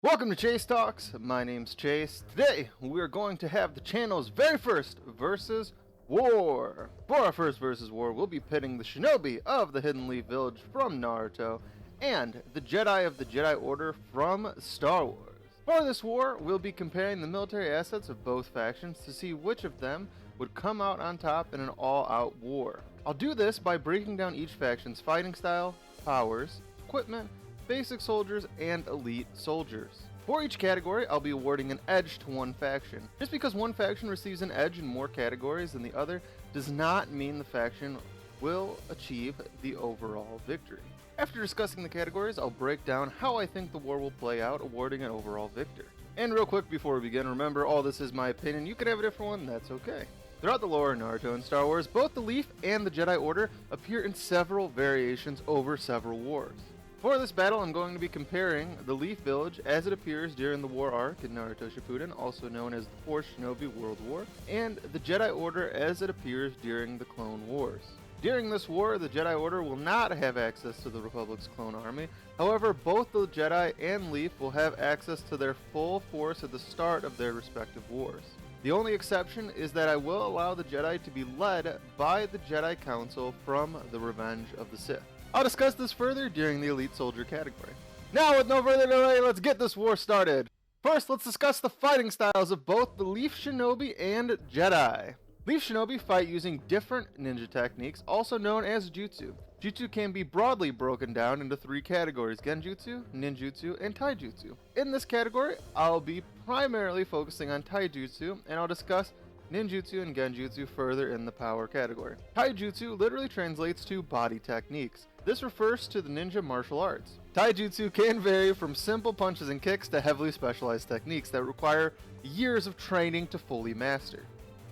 Welcome to Chase Talks. My name's Chase. Today we are going to have the channel's very first versus war. For our first versus war, we'll be pitting the Shinobi of the Hidden Leaf Village from Naruto and the Jedi of the Jedi Order from Star Wars. For this war, we'll be comparing the military assets of both factions to see which of them would come out on top in an all-out war. I'll do this by breaking down each faction's fighting style, powers, equipment, basic soldiers, and elite soldiers. For each category, I'll be awarding an edge to one faction. Just because one faction receives an edge in more categories than the other does not mean the faction will achieve the overall victory. After discussing the categories, I'll break down how I think the war will play out, awarding an overall victor. And real quick before we begin, remember all this is my opinion. You could have a different one, that's okay. Throughout the lore of Naruto and Star Wars, both the Leaf and the Jedi Order appear in several variations over several wars. For this battle, I'm going to be comparing the Leaf Village as it appears during the war arc in Naruto Shippuden, also known as the Fourth Shinobi World War, and the Jedi Order as it appears during the Clone Wars. During this war, the Jedi Order will not have access to the Republic's clone army. However, both the Jedi and Leaf will have access to their full force at the start of their respective wars. The only exception is that I will allow the Jedi to be led by the Jedi Council from the Revenge of the Sith. I'll discuss this further during the Elite Soldier category. Now, with no further delay, let's get this war started. First, let's discuss the fighting styles of both the Leaf Shinobi and Jedi. Leaf Shinobi fight using different ninja techniques, also known as Jutsu. Jutsu can be broadly broken down into three categories: Genjutsu, Ninjutsu, and Taijutsu. In this category, I'll be primarily focusing on Taijutsu, and I'll discuss Ninjutsu and Genjutsu further in the power category. Taijutsu literally translates to body techniques. This refers to the ninja martial arts. Taijutsu can vary from simple punches and kicks to heavily specialized techniques that require years of training to fully master.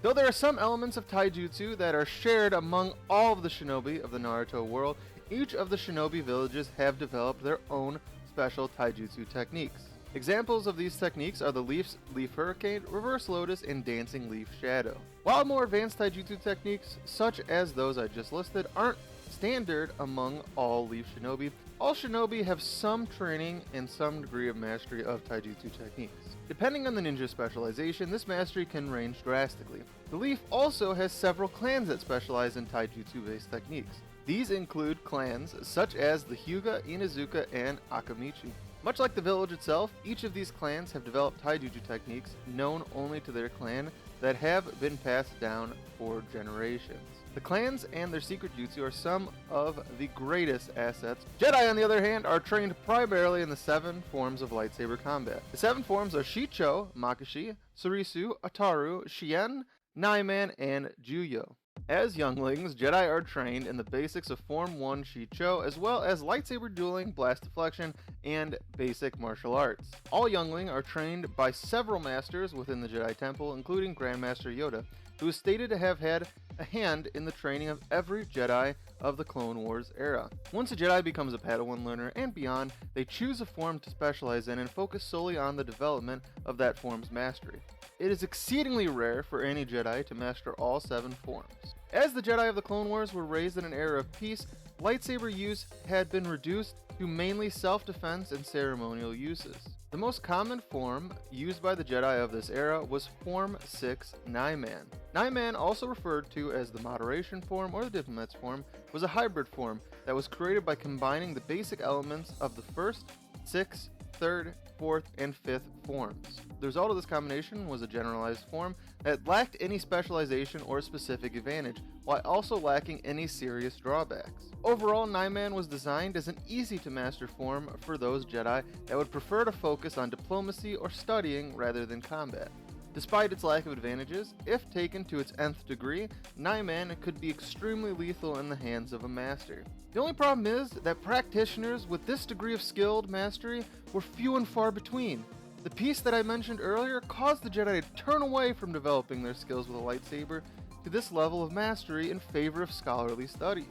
Though there are some elements of Taijutsu that are shared among all of the shinobi of the Naruto world, each of the shinobi villages have developed their own special Taijutsu techniques. Examples of these techniques are the Leaf Hurricane, Reverse Lotus, and Dancing Leaf Shadow. While more advanced Taijutsu techniques, such as those I just listed, aren't standard among all Leaf Shinobi, all Shinobi have some training and some degree of mastery of Taijutsu techniques. Depending on the ninja specialization, this mastery can range drastically. The Leaf also has several clans that specialize in Taijutsu-based techniques. These include clans such as the Hyuga, Inazuka, and Akamichi. Much like the village itself, each of these clans have developed Taijutsu techniques known only to their clan that have been passed down for generations. The clans and their secret jutsu are some of the greatest assets. Jedi, on the other hand, are trained primarily in the 7 forms of lightsaber combat. The 7 forms are Shicho, Makashi, Surisu, Ataru, Shien, Naiman, and Juyo. As younglings, Jedi are trained in the basics of Form 1 Shicho, as well as lightsaber dueling, blast deflection, and basic martial arts. All youngling are trained by several masters within the Jedi Temple, including Grandmaster Yoda, who is stated to have had a hand in the training of every Jedi of the Clone Wars era. Once a Jedi becomes a Padawan learner and beyond, they choose a form to specialize in and focus solely on the development of that form's mastery. It is exceedingly rare for any Jedi to master all 7 forms. As the Jedi of the Clone Wars were raised in an era of peace, lightsaber use had been reduced to mainly self-defense and ceremonial uses. The most common form used by the Jedi of this era was Form 6 Naiman. Naiman, also referred to as the Moderation form or the Diplomat's form, was a hybrid form that was created by combining the basic elements of the first, 6th, 3rd, 4th, and 5th forms. The result of this combination was a generalized form that lacked any specialization or specific advantage, while also lacking any serious drawbacks. Overall, Naiman was designed as an easy-to-master form for those Jedi that would prefer to focus on diplomacy or studying rather than combat. Despite its lack of advantages, if taken to its nth degree, Naiman could be extremely lethal in the hands of a master. The only problem is that practitioners with this degree of skilled mastery were few and far between. The peace that I mentioned earlier caused the Jedi to turn away from developing their skills with a lightsaber to this level of mastery in favor of scholarly studies.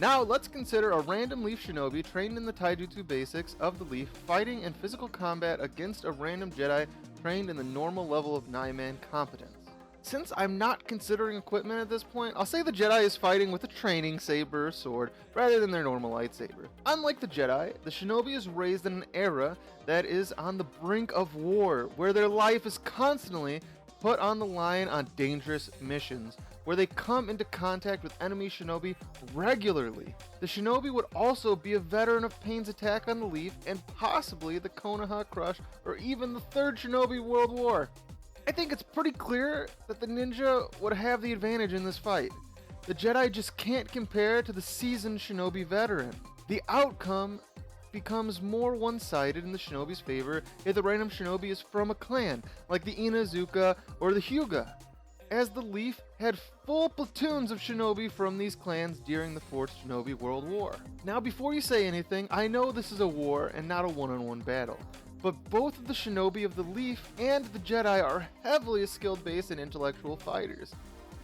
Now let's consider a random Leaf Shinobi trained in the Taijutsu basics of the Leaf fighting in physical combat against a random Jedi trained in the normal level of Naiman competence. Since I'm not considering equipment at this point, I'll say the Jedi is fighting with a training saber or sword rather than their normal lightsaber. Unlike the Jedi, the Shinobi is raised in an era that is on the brink of war, where their life is constantly put on the line on dangerous missions, where they come into contact with enemy Shinobi regularly. The Shinobi would also be a veteran of Pain's attack on the Leaf and possibly the Konoha Crush or even the Third Shinobi World War. I think it's pretty clear that the ninja would have the advantage in this fight. The Jedi just can't compare to the seasoned Shinobi veteran. The outcome becomes more one-sided in the Shinobi's favor if the random Shinobi is from a clan, like the Inazuka or the Hyuga, as the Leaf had full platoons of Shinobi from these clans during the Fourth Shinobi World War. Now before you say anything, I know this is a war and not a one-on-one battle, but both of the Shinobi of the Leaf and the Jedi are heavily skilled-based and intellectual fighters.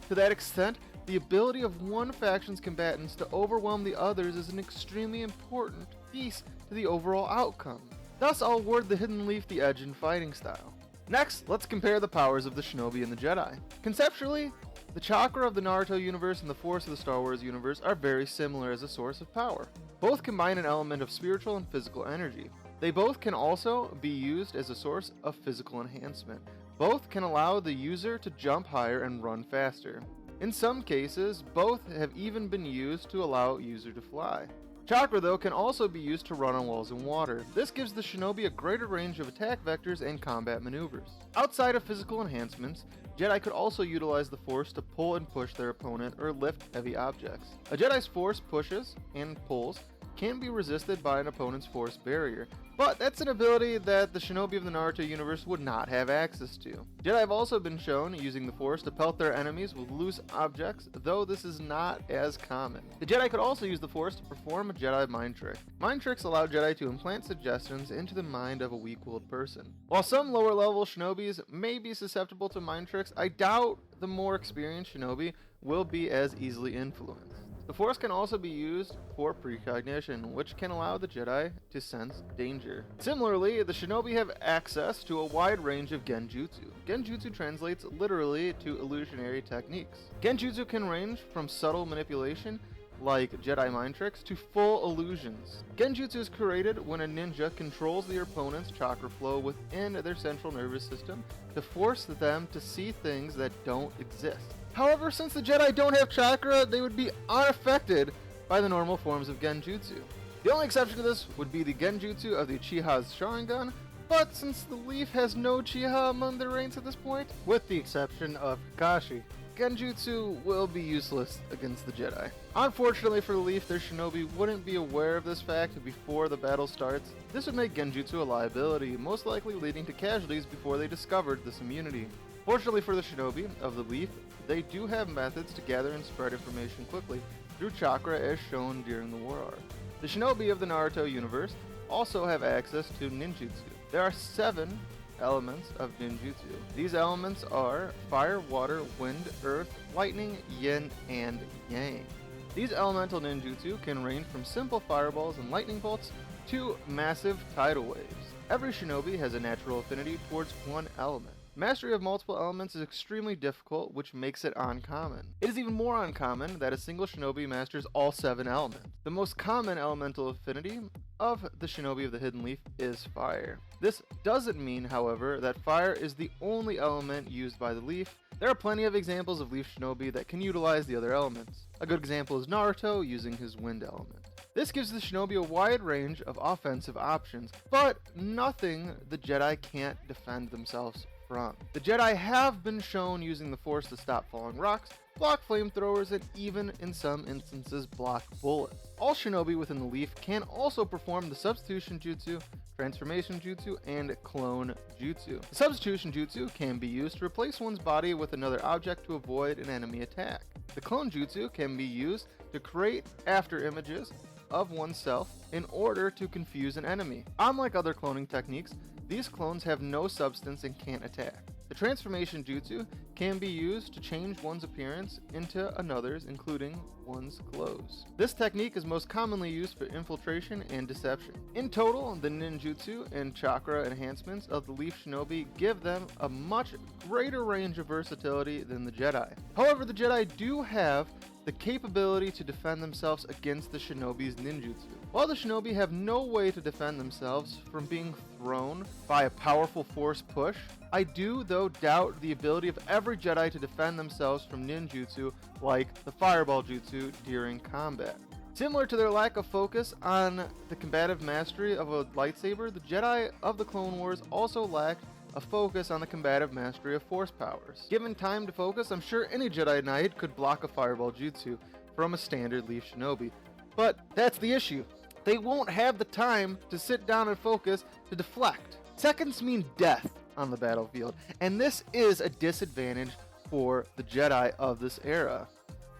To that extent, the ability of one faction's combatants to overwhelm the others is an extremely important piece to the overall outcome. Thus, I'll award the Hidden Leaf the edge in fighting style. Next, let's compare the powers of the Shinobi and the Jedi. Conceptually, the chakra of the Naruto universe and the force of the Star Wars universe are very similar as a source of power. Both combine an element of spiritual and physical energy. They both can also be used as a source of physical enhancement. Both can allow the user to jump higher and run faster. In some cases, both have even been used to allow a user to fly. Chakra, though, can also be used to run on walls and water. This gives the Shinobi a greater range of attack vectors and combat maneuvers. Outside of physical enhancements, Jedi could also utilize the Force to pull and push their opponent or lift heavy objects. A Jedi's Force pushes and pulls can be resisted by an opponent's Force barrier, but that's an ability that the Shinobi of the Naruto universe would not have access to. Jedi have also been shown using the Force to pelt their enemies with loose objects, though this is not as common. The Jedi could also use the Force to perform a Jedi mind trick. Mind tricks allow Jedi to implant suggestions into the mind of a weak-willed person. While some lower-level Shinobis may be susceptible to mind tricks, I doubt the more experienced Shinobi will be as easily influenced. The Force can also be used for precognition, which can allow the Jedi to sense danger. Similarly, the Shinobi have access to a wide range of Genjutsu. Genjutsu translates literally to illusionary techniques. Genjutsu can range from subtle manipulation, like Jedi mind tricks, to full illusions. Genjutsu is created when a ninja controls their opponent's chakra flow within their central nervous system to force them to see things that don't exist. However, since the Jedi don't have chakra, they would be unaffected by the normal forms of Genjutsu. The only exception to this would be the Genjutsu of the Uchiha's Sharingan, but since the Leaf has no Uchiha among their ranks at this point, with the exception of Kakashi, Genjutsu will be useless against the Jedi. Unfortunately for the Leaf, their Shinobi wouldn't be aware of this fact before the battle starts. This would make Genjutsu a liability, most likely leading to casualties before they discovered this immunity. Fortunately for the Shinobi of the Leaf, they do have methods to gather and spread information quickly through chakra as shown during the war arc. The Shinobi of the Naruto universe also have access to Ninjutsu. There are 7 elements of Ninjutsu. These elements are fire, water, wind, earth, lightning, yin, and yang. These elemental ninjutsu can range from simple fireballs and lightning bolts to massive tidal waves. Every shinobi has a natural affinity towards one element. Mastery of multiple elements is extremely difficult, which makes it uncommon. It is even more uncommon that a single shinobi masters all 7 elements. The most common elemental affinity of the shinobi of the Hidden Leaf is fire. This doesn't mean, however, that fire is the only element used by the Leaf. There are plenty of examples of Leaf shinobi that can utilize the other elements. A good example is Naruto using his wind element. This gives the shinobi a wide range of offensive options, but nothing the Jedi can't defend themselves from. The Jedi have been shown using the Force to stop falling rocks, block flamethrowers, and even in some instances block bullets. All shinobi within the Leaf can also perform the substitution jutsu, transformation jutsu, and clone jutsu. The substitution jutsu can be used to replace one's body with another object to avoid an enemy attack. The clone jutsu can be used to create after images of oneself in order to confuse an enemy. Unlike other cloning techniques, these clones have no substance and can't attack. The The transformation jutsu can be used to change one's appearance into another's, including one's clothes. This technique is most commonly used for infiltration and deception. In total, the ninjutsu and chakra enhancements of the Leaf Shinobi give them a much greater range of versatility than the Jedi. However, the Jedi do have the capability to defend themselves against the Shinobi's ninjutsu. While the Shinobi have no way to defend themselves from being thrown by a powerful force push, I do though doubt the ability of every Jedi to defend themselves from ninjutsu like the fireball jutsu during combat. Similar to their lack of focus on the combative mastery of a lightsaber, the Jedi of the Clone Wars also lacked a focus on the combative mastery of force powers. Given time to focus, I'm sure any Jedi Knight could block a fireball jutsu from a standard Leaf Shinobi. But that's the issue. They won't have the time to sit down and focus to deflect. Seconds mean death on the battlefield, and this is a disadvantage for the Jedi of this era.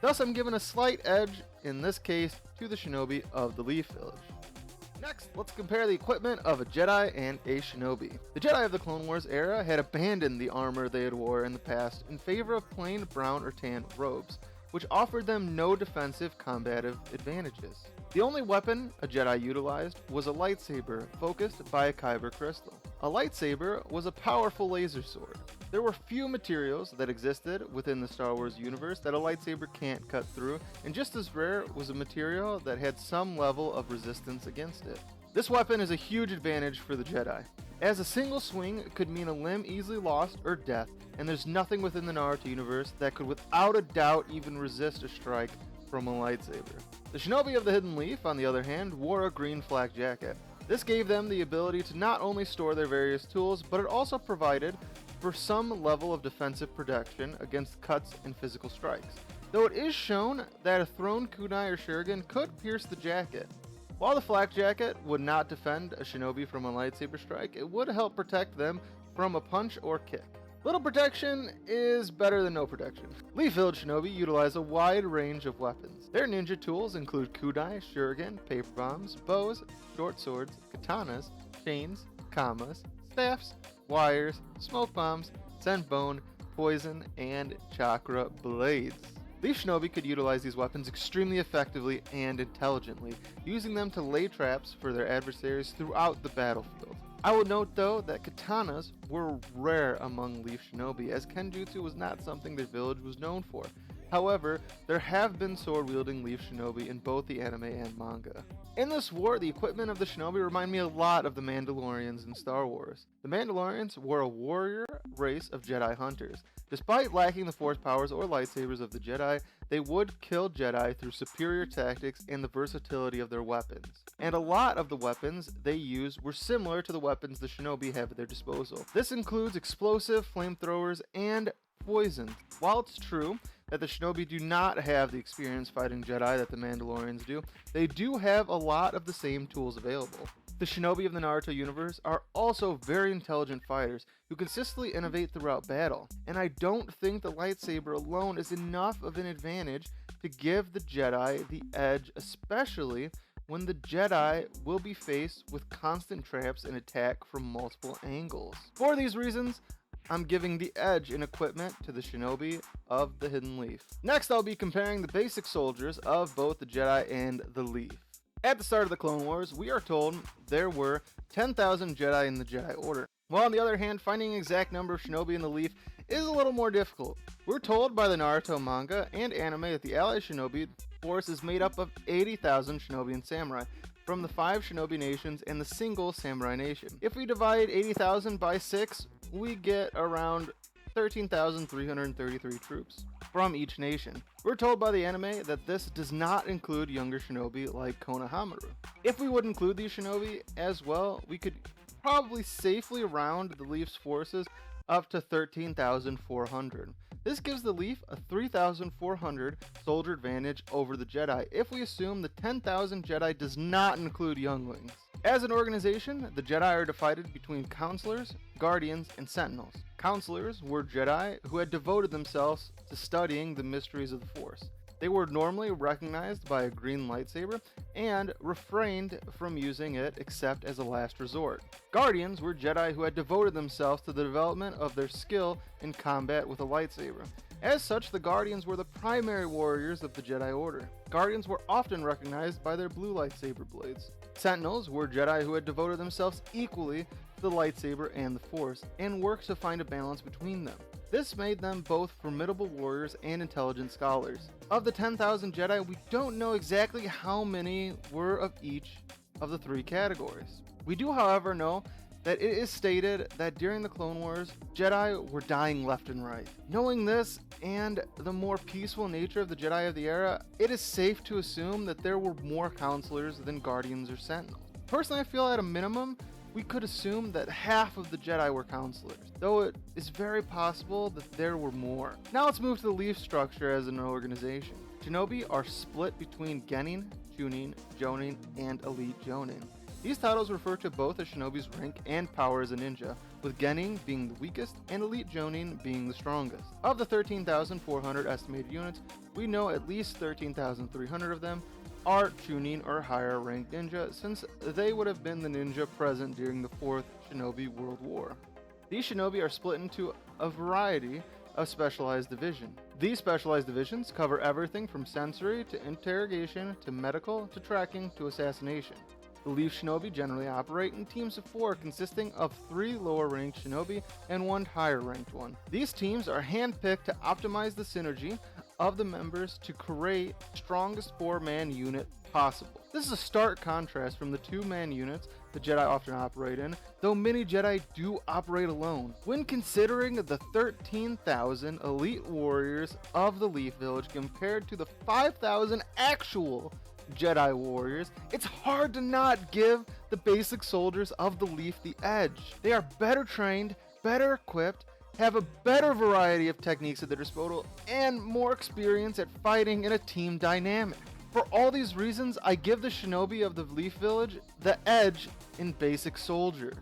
Thus, I'm given a slight edge, in this case, to the Shinobi of the Leaf Village. Next, let's compare the equipment of a Jedi and a Shinobi. The Jedi of the Clone Wars era had abandoned the armor they had wore in the past in favor of plain brown or tan robes, which offered them no defensive combative advantages. The only weapon a Jedi utilized was a lightsaber focused by a kyber crystal. A lightsaber was a powerful laser sword. There were few materials that existed within the Star Wars universe that a lightsaber can't cut through, and just as rare was a material that had some level of resistance against it. This weapon is a huge advantage for the Jedi, as a single swing could mean a limb easily lost or death, and there's nothing within the Naruto universe that could without a doubt even resist a strike from a lightsaber. The Shinobi of the Hidden Leaf, on the other hand, wore a green flak jacket. This gave them the ability to not only store their various tools, but it also provided for some level of defensive protection against cuts and physical strikes, though it is shown that a thrown kunai or shuriken could pierce the jacket. While the flak jacket would not defend a Shinobi from a lightsaber strike, it would help protect them from a punch or kick. Little protection is better than no protection. Leaf Village Shinobi utilize a wide range of weapons. Their ninja tools include kunai, shuriken, paper bombs, bows, short swords, katanas, chains, kamas, staffs, wires, smoke bombs, senbone, poison, and chakra blades. Leaf Shinobi could utilize these weapons extremely effectively and intelligently, using them to lay traps for their adversaries throughout the battlefield. I will note though that katanas were rare among Leaf Shinobi, as Genjutsu was not something their village was known for. However, there have been sword-wielding Leaf Shinobi in both the anime and manga. In this war, the equipment of the Shinobi remind me a lot of the Mandalorians in Star Wars. The Mandalorians were a warrior race of Jedi hunters. Despite lacking the force powers or lightsabers of the Jedi, they would kill Jedi through superior tactics and the versatility of their weapons. And a lot of the weapons they used were similar to the weapons the Shinobi have at their disposal. This includes explosive, flamethrowers, and poison. While it's true that the Shinobi do not have the experience fighting Jedi that the Mandalorians do, they do have a lot of the same tools available. The Shinobi of the Naruto universe are also very intelligent fighters who consistently innovate throughout battle, and I don't think the lightsaber alone is enough of an advantage to give the Jedi the edge, especially when the Jedi will be faced with constant traps and attack from multiple angles. For these reasons, I'm giving the edge in equipment to the Shinobi of the Hidden Leaf. Next, I'll be comparing the basic soldiers of both the Jedi and the Leaf. At the start of the Clone Wars, we are told there were 10,000 Jedi in the Jedi Order. While on the other hand, finding an exact number of Shinobi in the Leaf is a little more difficult. We're told by the Naruto manga and anime that the Allied Shinobi force is made up of 80,000 Shinobi and Samurai from the 5 Shinobi nations and the single Samurai nation. If we divide 80,000 by 6, we get around 13,333 troops from each nation. We're told by the anime that this does not include younger Shinobi like Konoha. If we would include these Shinobi as well, we could probably safely round the Leaf's forces up to 13,400. This gives the Leaf a 3,400 soldier advantage over the Jedi if we assume the 10,000 Jedi does not include younglings. As an organization, the Jedi are divided between counselors, guardians, and sentinels. Counselors were Jedi who had devoted themselves to studying the mysteries of the Force. They were normally recognized by a green lightsaber and refrained from using it except as a last resort. Guardians were Jedi who had devoted themselves to the development of their skill in combat with a lightsaber. As such, the Guardians were the primary warriors of the Jedi Order. Guardians were often recognized by their blue lightsaber blades. Sentinels were Jedi who had devoted themselves equally to the lightsaber and the Force, and worked to find a balance between them. This made them both formidable warriors and intelligent scholars. Of the 10,000 Jedi, we don't know exactly how many were of each of the three categories. We do, however, know that it is stated that during the Clone Wars, Jedi were dying left and right. Knowing this and the more peaceful nature of the Jedi of the era, it is safe to assume that there were more counselors than Guardians or Sentinels. Personally, I feel at a minimum, we could assume that half of the Jedi were counselors, though it is very possible that there were more. Now let's move to the Leaf structure as an organization. Shinobi are split between Genin, Chunin, Jonin, and Elite Jonin. These titles refer to both a Shinobi's rank and power as a ninja, with Genin being the weakest and Elite Jonin being the strongest. Of the 13,400 estimated units, we know at least 13,300 of them are Chunin or higher ranked ninja, since they would have been the ninja present during the 4th Shinobi World War. These Shinobi are split into a variety of specialized divisions. These specialized divisions cover everything from sensory to interrogation to medical to tracking to assassination. The Leaf Shinobi generally operate in teams of 4 consisting of 3 lower ranked Shinobi and 1 higher ranked one. These teams are handpicked to optimize the synergy of the members to create the strongest 4-man unit possible. This is a stark contrast from the 2-man units the Jedi often operate in, though many Jedi do operate alone. When considering the 13,000 elite warriors of the Leaf Village compared to the 5,000 actual Jedi warriors, it's hard to not give the basic soldiers of the Leaf the edge. They are better trained, better equipped, have a better variety of techniques at their disposal, and more experience at fighting in a team dynamic. For all these reasons, I give the Shinobi of the Leaf Village the edge in basic soldiers.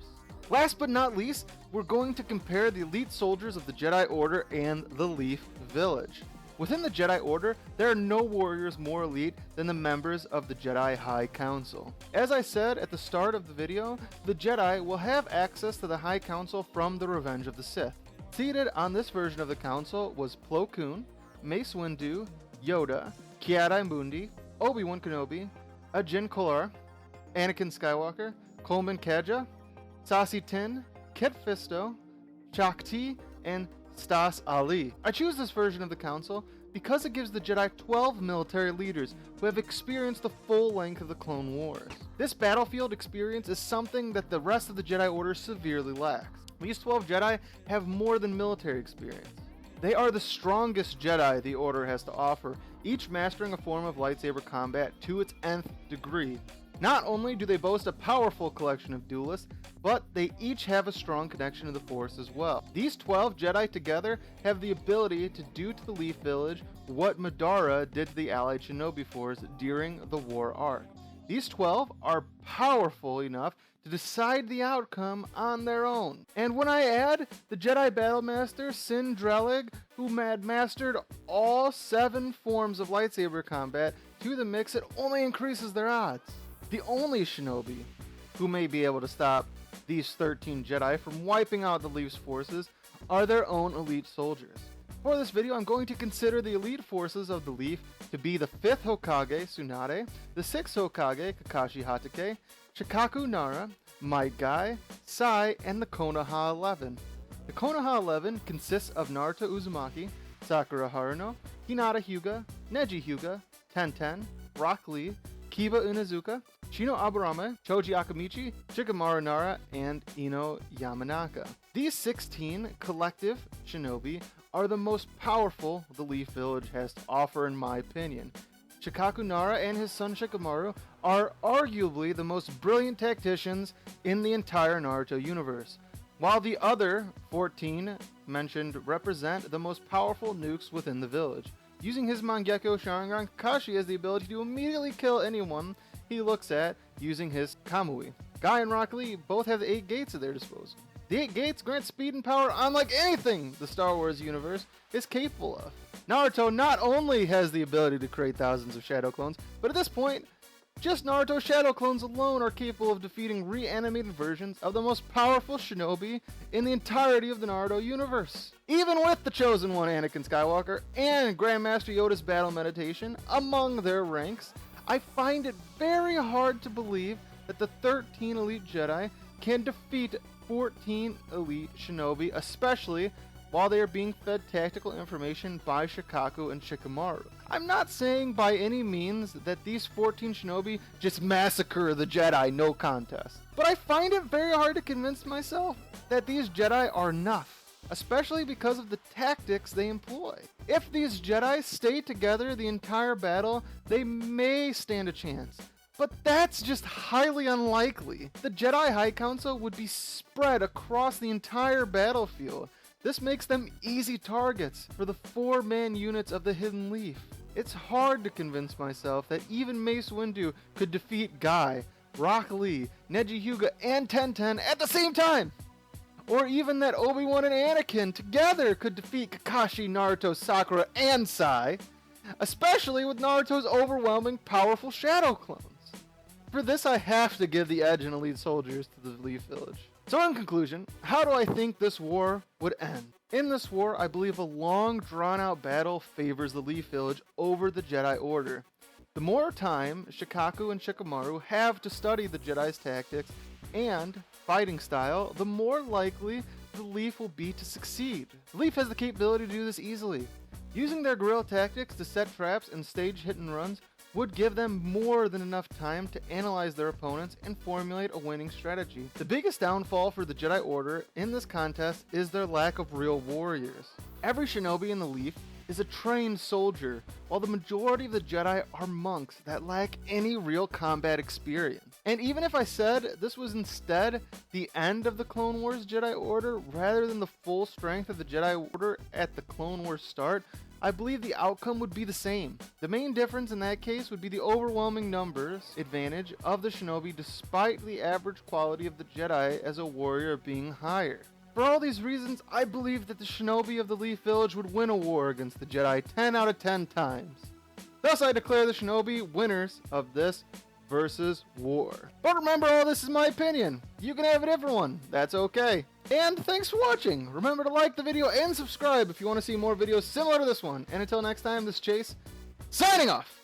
Last but not least, we're going to compare the elite soldiers of the Jedi Order and the Leaf Village. Within the Jedi Order, there are no warriors more elite than the members of the Jedi High Council. As I said at the start of the video, the Jedi will have access to the High Council from the Revenge of the Sith. Seated on this version of the Council was Plo Koon, Mace Windu, Yoda, Ki-Adi-Mundi, Obi-Wan Kenobi, Ajin Kolar, Anakin Skywalker, Coleman Kaja, Sasi Tin, Kit Fisto, Chakti, and Stas Ali. I choose this version of the Council because it gives the Jedi 12 military leaders who have experienced the full length of the Clone Wars. This battlefield experience is something that the rest of the Jedi Order severely lacks. These 12 Jedi have more than military experience. They are the strongest Jedi the Order has to offer, each mastering a form of lightsaber combat to its nth degree. Not only do they boast a powerful collection of duelists, but they each have a strong connection to the Force as well. These 12 Jedi together have the ability to do to the Leaf Village what Madara did to the Allied Shinobi Force during the war arc. These 12 are powerful enough to decide the outcome on their own. And when I add the Jedi Battlemaster Sin Drelig, who had mastered all 7 forms of lightsaber combat, to the mix, it only increases their odds. The only Shinobi who may be able to stop these 13 Jedi from wiping out the Leaf's forces are their own elite soldiers. For this video, I'm going to consider the elite forces of the Leaf to be the 5th Hokage, Tsunade, the 6th Hokage, Kakashi Hatake, Shikaku Nara, Might Guy, Sai, and the Konoha 11. The Konoha 11 consists of Naruto Uzumaki, Sakura Haruno, Hinata Hyuga, Neji Hyuga, Tenten, Rock Lee, Kiba Unazuka, Shino Aburame, Choji Akamichi, Shikamaru Nara, and Ino Yamanaka. These 16 collective Shinobi are the most powerful the Leaf Village has to offer in my opinion. Shikaku Nara and his son Shikamaru are arguably the most brilliant tacticians in the entire Naruto universe, while the other 14 mentioned represent the most powerful nukes within the village. Using his Mangekyo Sharingan, Kakashi has the ability to immediately kill anyone he looks at using his Kamui. Guy and Rock Lee both have the 8 gates at their disposal. The 8 gates grant speed and power unlike anything the Star Wars universe is capable of. Naruto not only has the ability to create thousands of shadow clones, but at this point, just Naruto shadow clones alone are capable of defeating reanimated versions of the most powerful shinobi in the entirety of the Naruto universe. Even with the Chosen One Anakin Skywalker and Grandmaster Yoda's battle meditation among their ranks, I find it very hard to believe that the 13 elite Jedi can defeat 14 elite shinobi, especially while they are being fed tactical information by Shikaku and Shikamaru. I'm not saying by any means that these 14 shinobi just massacre the Jedi, no contest. But I find it very hard to convince myself that these Jedi are enough, especially because of the tactics they employ. If these Jedi stay together the entire battle, they may stand a chance. But that's just highly unlikely. The Jedi High Council would be spread across the entire battlefield. This makes them easy targets for the 4-man units of the Hidden Leaf. It's hard to convince myself that even Mace Windu could defeat Guy, Rock Lee, Neji Hyuga, and Tenten at the same time! Or even that Obi-Wan and Anakin together could defeat Kakashi, Naruto, Sakura, and Sai, especially with Naruto's overwhelming powerful shadow clones. For this, I have to give the edge in elite soldiers to the Leaf Village. So in conclusion, how do I think this war would end? In this war, I believe a long, drawn-out battle favors the Leaf Village over the Jedi Order. The more time Shikaku and Shikamaru have to study the Jedi's tactics and fighting style, the more likely the Leaf will be to succeed. The Leaf has the capability to do this easily. Using their guerrilla tactics to set traps and stage hit and runs would give them more than enough time to analyze their opponents and formulate a winning strategy. The biggest downfall for the Jedi Order in this contest is their lack of real warriors. Every shinobi in the Leaf is a trained soldier, while the majority of the Jedi are monks that lack any real combat experience. And even if I said this was instead the end of the Clone Wars Jedi Order rather than the full strength of the Jedi Order at the Clone Wars start, I believe the outcome would be the same. The main difference in that case would be the overwhelming numbers advantage of the shinobi despite the average quality of the Jedi as a warrior being higher. For all these reasons, I believe that the shinobi of the Leaf Village would win a war against the Jedi 10 out of 10 times. Thus, I declare the shinobi winners of this versus war. But remember, all this is my opinion. You can have a different one. That's okay. And thanks for watching. Remember to like the video and subscribe if you want to see more videos similar to this one. And until next time, this is Chase, signing off.